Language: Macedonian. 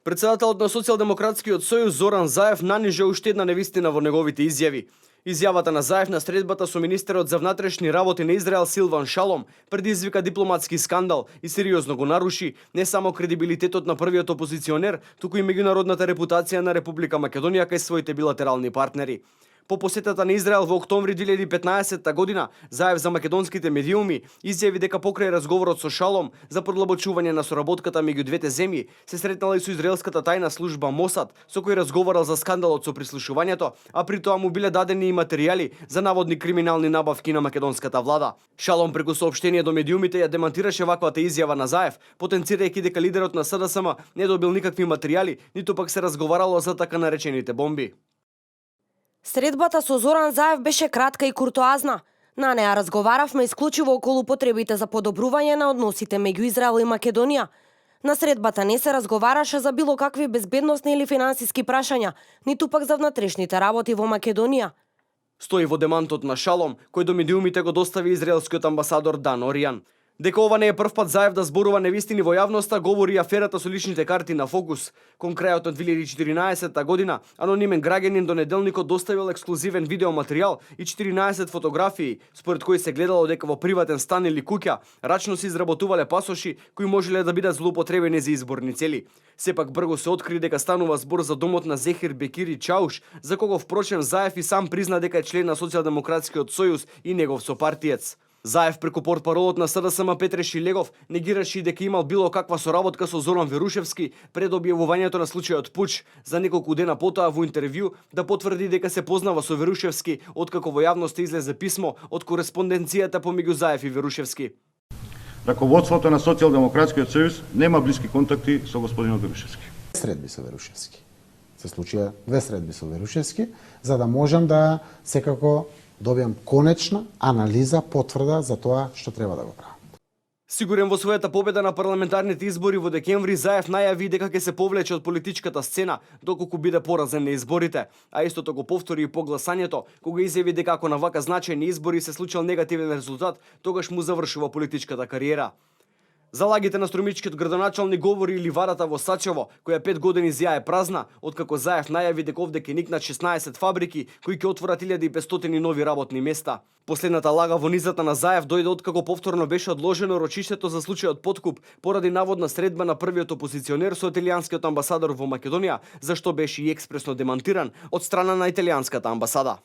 Председателот на Социјалдемократскиот сојуз Зоран Заев нанижа уште една невистина во неговите изјави. Изјавата на Заев на средбата со министерот за внатрешни работи на Израел Силван Шалом предизвика дипломатски скандал и сериозно го наруши не само кредибилитетот на првиот опозиционер, туку и меѓународната репутација на Република Македонија кај своите билатерални партнери. По посетата на Израел во октомври 2015 година, Заев за македонските медиуми изјави дека покрај разговорот со Шалом за продлабочување на соработката меѓу двете земји, се сретнал и со израелската тајна служба Мосад, со кој разговарал за скандалот со прислушувањето, а при тоа му биле дадени и материјали за наводни криминални набавки на македонската влада. Шалом преку соопштение до медиумите ја демантираше ваквата изјава на Заев, потенцирајќи дека лидерот на СДСМ не добил никакви материјали, ниту пак се разговарало за така наречените бомби. Средбата со Зоран Заев беше кратка и куртоазна. На неа разговаравме исклучиво околу потребите за подобрување на односите меѓу Израел и Македонија. На средбата не се разговараше за било какви безбедносни или финансиски прашања, ниту пак за внатрешните работи во Македонија. Стои во демантот на Шалом, кој до медиумите го достави израелскиот амбасадор Дан Оријан. Дека ова не е првпат Заев да зборува невистини во јавноста, говори и аферата со личните карти на Фокус. Кон крајот на 2014 година, анонимен граѓанин до неделникот доставил ексклузивен видеоматеријал и 14 фотографии, според кои се гледало дека во приватен стан или куќа рачно се изработувале пасоши кои можеле да бидат злоупотребени за изборни цели. Сепак брго се откри дека станува збор за домот на Зехир Бекири Чауш, за кого впрочем Заев и сам призна дека е член на Социјалдемократскиот сојуз и негов сопартиец. Заев преку портпаролот на СДСМ Петре Шилегов негираше и дека имал било каква соработка со Зоран Верушевски пред објавувањето на случајот Пуч, за неколку дена потоа во интервју да потврди дека се познава со Верушевски откако во јавноста излезе писмо од кореспонденцијата помеѓу Заев и Верушевски. Раководството на Социјалдемократскиот сојуз нема блиски контакти со господинот Верушевски. Средби со Верушевски. Се случија две средби со Верушевски, за да можам да секако добиам конечна анализа, потврда за тоа што треба да го правам. Сигурен во својата победа на парламентарните избори во декември, Заев најави дека ќе се повлече од политичката сцена доколку биде поразен на изборите, а истото го повтори и по гласањето, кога изјави дека ако на вака значајни избори се случил негативен резултат, тогаш му завршува политичката кариера. Залагите на струмичкиот градоначалник говори и ливадата во Сачево, која 5 години зија е празна, откако Заев најави дека овде ќе никнат 16 фабрики кои ќе отворат 1500 нови работни места. Последната лага во низата на Заев дојде откако повторно беше одложено рочиштето за случајот подкуп поради наводна средба на првиот опозиционер со италијанскиот амбасадор во Македонија, за што беше и експресно демантиран од страна на италијанската амбасада.